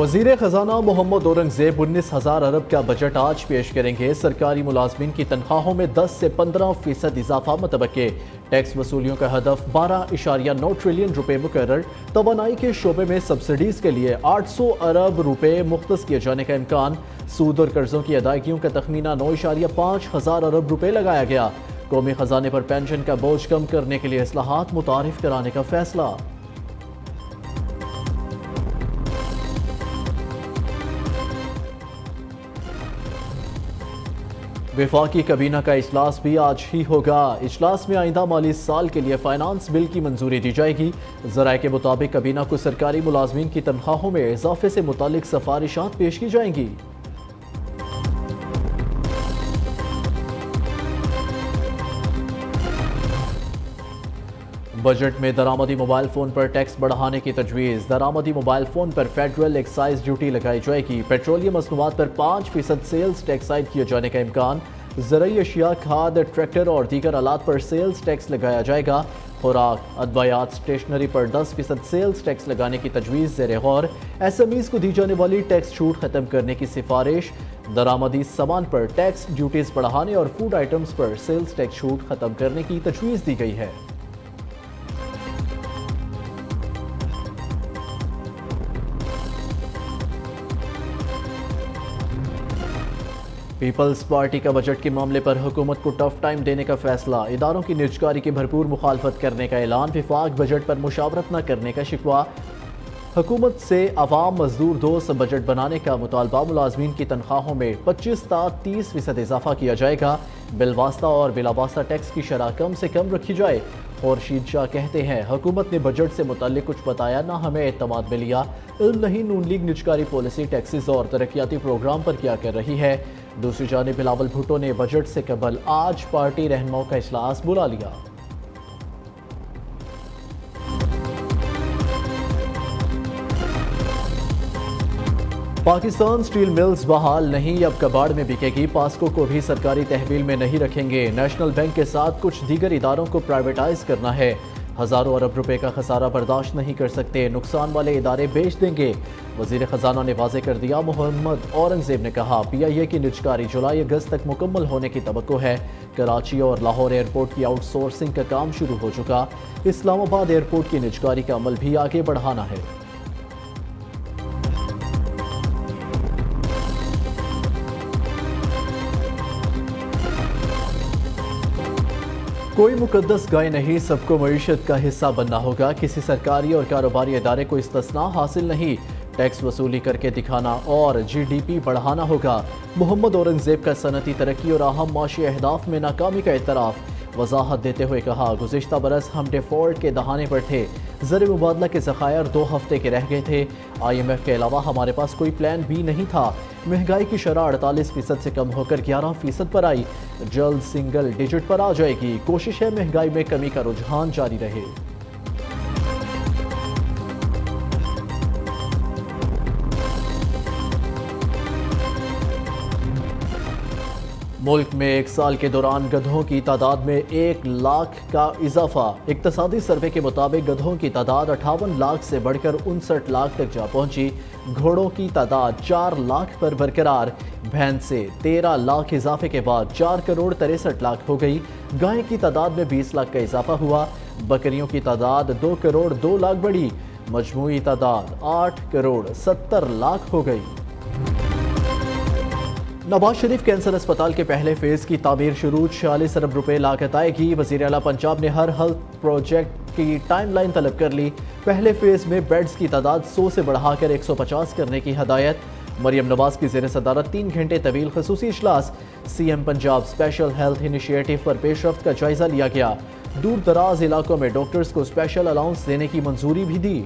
وزیر خزانہ محمد اورنگزیب 19,000 ارب کا بجٹ آج پیش کریں گے۔ سرکاری ملازمین کی تنخواہوں میں 10 سے 15% اضافہ متوقع۔ ٹیکس وصولیوں کا ہدف 12.9 ٹریلین روپے مقرر۔ توانائی کے شعبے میں سبسڈیز کے لیے 800 ارب روپے مختص کیے جانے کا امکان۔ سود اور قرضوں کی ادائیگیوں کا تخمینہ 9.5 ہزار ارب روپے لگایا گیا۔ قومی خزانے پر پینشن کا بوجھ کم کرنے کے لیے اصلاحات متعارف کرانے کا فیصلہ۔ وفاقی کابینہ کا اجلاس بھی آج ہی ہوگا۔ اجلاس میں آئندہ مالی سال کے لیے فائنانس بل کی منظوری دی جائے گی۔ ذرائع کے مطابق کابینہ کو سرکاری ملازمین کی تنخواہوں میں اضافے سے متعلق سفارشات پیش کی جائیں گی۔ بجٹ میں درآمدی موبائل فون پر ٹیکس بڑھانے کی تجویز۔ درآمدی موبائل فون پر فیڈرل ایکسائز ڈیوٹی لگائی جائے گی۔ پیٹرولیم مصنوعات پر 5% سیلز ٹیکس عائد کیے جانے کا امکان۔ زرعی اشیاء، کھاد، ٹریکٹر اور دیگر آلات پر سیلز ٹیکس لگایا جائے گا۔ خوراک، ادویات، اسٹیشنری پر 10% سیلز ٹیکس لگانے کی تجویز زیر غور۔ ایس ایم ایز کو دی جانے والی ٹیکس چھوٹ ختم کرنے کی سفارش۔ درآمدی سامان پر ٹیکس ڈیوٹیز بڑھانے اور فوڈ آئٹمز پر سیلز ٹیکس چھوٹ ختم کرنے کی تجویز دی گئی ہے۔ پیپلز پارٹی کا بجٹ کے معاملے پر حکومت کو ٹف ٹائم دینے کا فیصلہ۔ اداروں کی نجکاری کی بھرپور مخالفت کرنے کا اعلان۔ وفاق بجٹ پر مشاورت نہ کرنے کا شکوہ۔ حکومت سے عوام مزدور دوست بجٹ بنانے کا مطالبہ۔ ملازمین کی تنخواہوں میں 25 تا 30% اضافہ کیا جائے گا۔ بالواسطہ اور بلا واسطہ ٹیکس کی شرح کم سے کم رکھی جائے۔ خورشید شاہ کہتے ہیں حکومت نے بجٹ سے متعلق کچھ بتایا، نہ ہمیں اعتماد میں لیا۔ علم نہیں نون لیگ نجکاری پالیسی، ٹیکسز اور ترقیاتی پروگرام پر کیا کر رہی ہے۔ دوسری جانب بلاول بھٹو نے بجٹ سے قبل آج پارٹی رہنماؤں کا اجلاس بلا لیا۔ پاکستان سٹیل ملز بحال نہیں، اب کباڑ میں بکے گی۔ پاسکو کو بھی سرکاری تحویل میں نہیں رکھیں گے۔ نیشنل بینک کے ساتھ کچھ دیگر اداروں کو پرائیویٹائز کرنا ہے۔ ہزاروں ارب روپے کا خسارہ برداشت نہیں کر سکتے، نقصان والے ادارے بیچ دیں گے۔ وزیر خزانہ نے واضح کر دیا۔ محمد اورنگزیب نے کہا پی آئی اے کی نجکاری جولائی اگست تک مکمل ہونے کی توقع ہے۔ کراچی اور لاہور ایئرپورٹ کی آؤٹ سورسنگ کا کام شروع ہو چکا۔ اسلام آباد ایئرپورٹ کی نجکاری کا عمل بھی آگے بڑھانا ہے۔ کوئی مقدس گائے نہیں، سب کو معیشت کا حصہ بننا ہوگا۔ کسی سرکاری اور کاروباری ادارے کو استثناء حاصل نہیں۔ ٹیکس وصولی کر کے دکھانا اور جی ڈی پی بڑھانا ہوگا۔ محمد اورنگزیب کا صنعتی ترقی اور اہم معاشی اہداف میں ناکامی کا اعتراف۔ وضاحت دیتے ہوئے کہا گزشتہ برس ہم ڈیفالٹ کے دہانے پر تھے۔ زر مبادلہ کے ذخائر 2 ہفتے کے رہ گئے تھے۔ آئی ایم ایف کے علاوہ ہمارے پاس کوئی پلان بھی نہیں تھا۔ مہنگائی کی شرح 48% سے کم ہو کر 11% پر آئی، جلد سنگل ڈیجٹ پر آ جائے گی۔ کوشش ہے مہنگائی میں کمی کا رجحان جاری رہے۔ ملک میں ایک سال کے دوران گدھوں کی تعداد میں 1 لاکھ کا اضافہ۔ اقتصادی سروے کے مطابق گدھوں کی تعداد 58 لاکھ سے بڑھ کر 59 لاکھ تک جا پہنچی۔ گھوڑوں کی تعداد 4 لاکھ پر برقرار۔ بھینسیں 13 لاکھ اضافے کے بعد 4 کروڑ 63 لاکھ ہو گئی۔ گائیں کی تعداد میں 20 لاکھ کا اضافہ ہوا۔ بکریوں کی تعداد 2 کروڑ 2 لاکھ بڑھی۔ مجموعی تعداد 8 کروڑ 70 لاکھ ہو گئی۔ نواز شریف کینسر اسپتال کے پہلے فیز کی تعمیر شروع، 46 ارب روپے لاگت آئے گی۔ وزیر اعلیٰ پنجاب نے ہر ہیلتھ پروجیکٹ کی ٹائم لائن طلب کر لی۔ پہلے فیز میں بیڈز کی تعداد 100 سے بڑھا کر 150 کرنے کی ہدایت۔ مریم نواز کی زیر صدارت 3 گھنٹے طویل خصوصی اجلاس۔ C M Punjab special health initiative پر پیش رفت کا جائزہ لیا گیا۔ دور دراز علاقوں میں ڈاکٹرز کو اسپیشل الاؤنس دینے کی منظوری بھی دی۔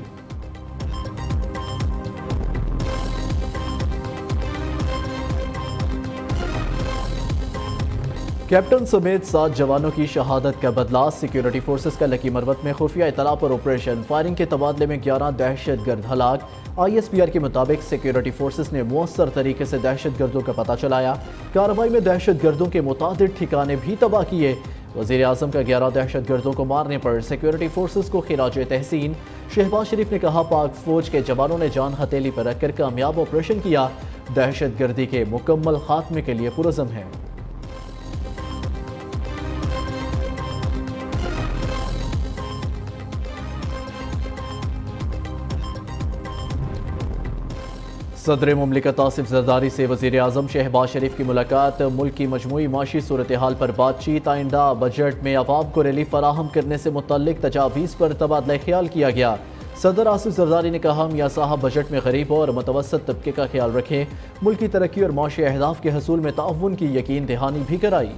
کیپٹن سمیت 7 جوانوں کی شہادت کا بدلہ۔ سیکیورٹی فورسز کا لکی مروت میں خفیہ اطلاع پر آپریشن، فائرنگ کے تبادلے میں 11 دہشت گرد ہلاک۔ آئی ایس پی آر کے مطابق سیکیورٹی فورسز نے مؤثر طریقے سے دہشت گردوں کا پتہ چلایا۔ کارروائی میں دہشت گردوں کے متعدد ٹھکانے بھی تباہ کیے۔ وزیر اعظم کا 11 دہشت گردوں کو مارنے پر سیکیورٹی فورسز کو خراج تحسین۔ شہباز شریف نے کہا پاک فوج کے جوانوں نے جان ہتھیلی پر رکھ کر کامیاب آپریشن کیا، دہشت گردی کے مکمل خاتمے کے لیے پرعزم ہے۔ صدر مملکت آصف زرداری سے وزیر اعظم شہباز شریف کی ملاقات۔ ملک کی مجموعی معاشی صورتحال پر بات چیت۔ آئندہ بجٹ میں عوام کو ریلیف فراہم کرنے سے متعلق تجاویز پر تبادلہ خیال کیا گیا۔ صدر آصف زرداری نے کہا میاں صاحب بجٹ میں غریبوں اور متوسط طبقے کا خیال رکھیں، ملک کی ترقی اور معاشی اہداف کے حصول میں تعاون کی یقین دہانی بھی کرائی۔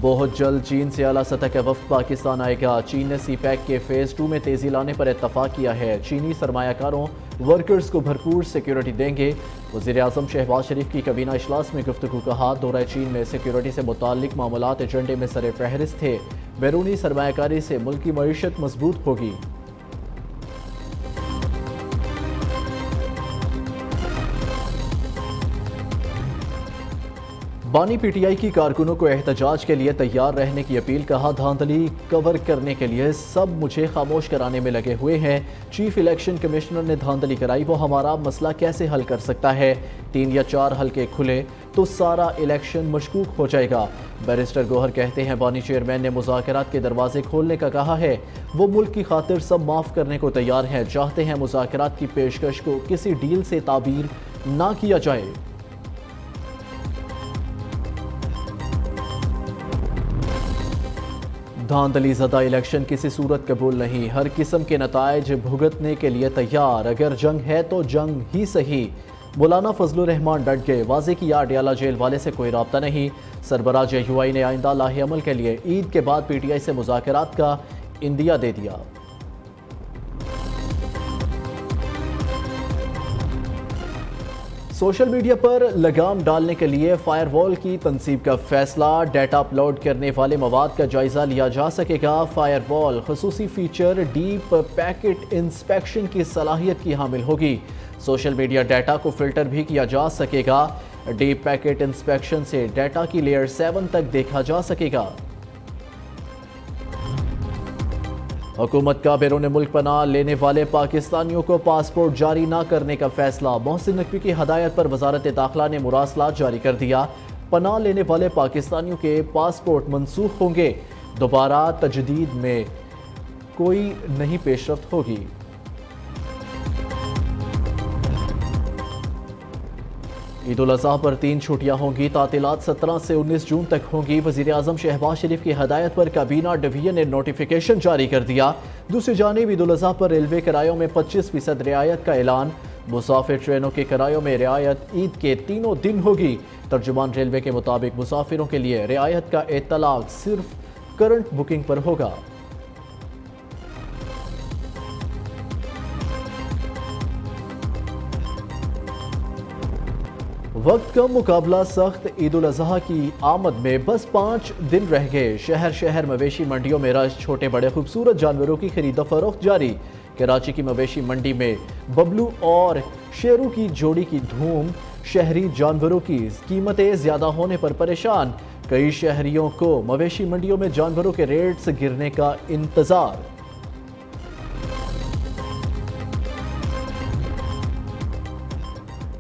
بہت جلد چین سے اعلیٰ سطح کا وفد پاکستان آئے گا۔ چین نے سی پیک کے فیز 2 میں تیزی لانے پر اتفاق کیا ہے۔ چینی سرمایہ کاروں ورکرز کو بھرپور سیکیورٹی دیں گے۔ وزیر اعظم شہباز شریف کی کابینہ اجلاس میں گفتگو۔ کہا دورہ چین میں سیکیورٹی سے متعلق معاملات ایجنڈے میں سر فہرست تھے۔ بیرونی سرمایہ کاری سے ملک کی معیشت مضبوط ہوگی۔ بانی پی ٹی آئی کی کارکنوں کو احتجاج کے لیے تیار رہنے کی اپیل۔ کہا دھاندلی کور کرنے کے لیے سب مجھے خاموش کرانے میں لگے ہوئے ہیں۔ چیف الیکشن کمشنر نے دھاندلی کرائی، وہ ہمارا مسئلہ کیسے حل کر سکتا ہے؟ 3 یا 4 حلقے کھلے تو سارا الیکشن مشکوک ہو جائے گا۔ بیرسٹر گوہر کہتے ہیں بانی چیئرمین نے مذاکرات کے دروازے کھولنے کا کہا ہے۔ وہ ملک کی خاطر سب معاف کرنے کو تیار ہیں، چاہتے ہیں مذاکرات کی پیشکش کو کسی ڈیل سے تعبیر نہ کیا جائے۔ دھاندلی زدہ الیکشن کسی صورت قبول نہیں، ہر قسم کے نتائج بھگتنے کے لیے تیار، اگر جنگ ہے تو جنگ ہی صحیح۔ مولانا فضل الرحمان ڈٹ گئے، واضح کیا اڈیالہ جیل والے سے کوئی رابطہ نہیں۔ سربراہ جے یو آئی نے آئندہ لاہ عمل کے لیے عید کے بعد پی ٹی آئی سے مذاکرات کا عندیہ دے دیا۔ سوشل میڈیا پر لگام ڈالنے کے لیے فائر وال کی تنصیب کا فیصلہ۔ ڈیٹا اپلوڈ کرنے والے مواد کا جائزہ لیا جا سکے گا۔ فائر وال خصوصی فیچر ڈیپ پیکٹ انسپیکشن کی صلاحیت کی حامل ہوگی۔ سوشل میڈیا ڈیٹا کو فلٹر بھی کیا جا سکے گا۔ ڈیپ پیکٹ انسپیکشن سے ڈیٹا کی لیئر 7 تک دیکھا جا سکے گا۔ حکومت کا بیرون ملک پناہ لینے والے پاکستانیوں کو پاسپورٹ جاری نہ کرنے کا فیصلہ۔ محسن نقوی کی ہدایت پر وزارت داخلہ نے مراسلات جاری کر دیا۔ پناہ لینے والے پاکستانیوں کے پاسپورٹ منسوخ ہوں گے، دوبارہ تجدید میں کوئی نہیں پیش رفت ہوگی۔ عید الاضحیٰ پر 3 چھٹیاں ہوں گی، تعطیلات 17 سے 19 جون تک ہوں گی۔ وزیر اعظم شہباز شریف کی ہدایت پر کابینہ ڈویژن نے نوٹیفیکیشن جاری کر دیا۔ دوسری جانب عید الاضحیٰ پر ریلوے کرایوں میں 25% رعایت کا اعلان۔ مسافر ٹرینوں کے کرایوں میں رعایت عید کے تینوں دن ہوگی۔ ترجمان ریلوے کے مطابق مسافروں کے لیے رعایت کا اطلاق صرف کرنٹ بکنگ پر ہوگا۔ وقت کا مقابلہ سخت، عید الاضحیٰ کی آمد میں بس 5 دن رہ گئے۔ شہر شہر مویشی منڈیوں میں رش، چھوٹے بڑے خوبصورت جانوروں کی خرید و فروخت جاری۔ کراچی کی مویشی منڈی میں ببلو اور شیرو کی جوڑی کی دھوم، شہری جانوروں کی قیمتیں زیادہ ہونے پر پریشان۔ کئی شہریوں کو مویشی منڈیوں میں جانوروں کے ریٹس گرنے کا انتظار۔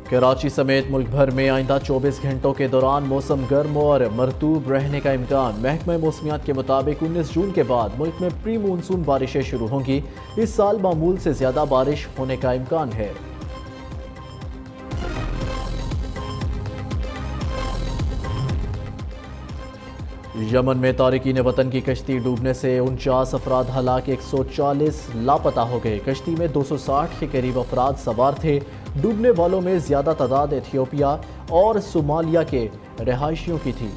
کراچی سمیت ملک بھر میں آئندہ 24 گھنٹوں کے دوران موسم گرم اور مرطوب رہنے کا امکان۔ محکمہ موسمیات کے مطابق 19 جون کے بعد ملک میں پری مونسون بارشیں شروع ہوں گی۔ اس سال معمول سے زیادہ بارش ہونے کا امکان ہے۔ یمن میں تارکین وطن کی کشتی ڈوبنے سے 49 افراد ہلاک، 140 لاپتہ ہو گئے۔ کشتی میں 260 کے قریب افراد سوار تھے۔ ڈوبنے والوں میں زیادہ تعداد ایتھیوپیا اور صومالیہ کے رہائشیوں کی تھی۔